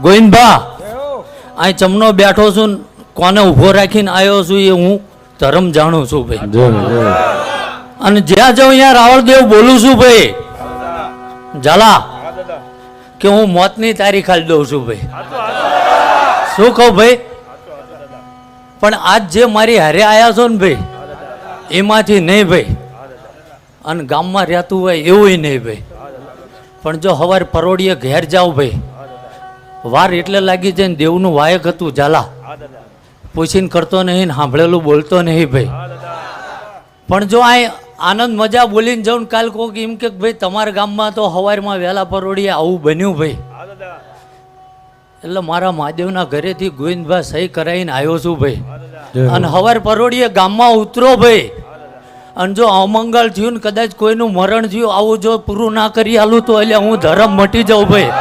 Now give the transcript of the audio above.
ગોવિંદભા અહીં ચમનો બેઠો છું ને કોને ઊભો રાખીને આવ્યો છું એ હું ધર્મ જાણું છું ભાઈ. અને જ્યાં જાઉં ત્યાં રાવળદેવ બોલું છું ભાઈ ઝાલા કે હું મોતની તારીખ આલી દઉં છું ભાઈ. શું કહું ભાઈ? પણ આજ જે મારી હારે આવ્યા છો ને ભાઈ એમાંથી નહીં ભાઈ, અને ગામમાં રહેતું હોય એવું નહીં ભાઈ. પણ જો સવારે પરોડીએ ઘેર જાવ ભાઈ, વાર એટલે લાગી જાય ને દેવનું વાયક હતું ઝાલા, પૂછીને કરતો નહીં ને સાંભળેલું બોલતો નહીં ભાઈ. પણ જો આ આનંદ મજા બોલીને જાઉં કાલ કોક એમ કે ભાઈ તમારા ગામમાં તો સવારમાં વહેલા પરોડીએ આવું બન્યું ભાઈ, એટલે મારા મહાદેવના ઘરેથી ગોવિંદભાઈ સહી કરાવીને આવ્યો છું ભાઈ. અને સવાર પરોડીએ ગામમાં ઉતરો ભાઈ, અને જો અમંગળ થયું ને કદાચ કોઈનું મરણ થયું આવું જો પૂરું ના કરી આલું તો એટલે હું ધર્મ મટી જાઉં ભાઈ.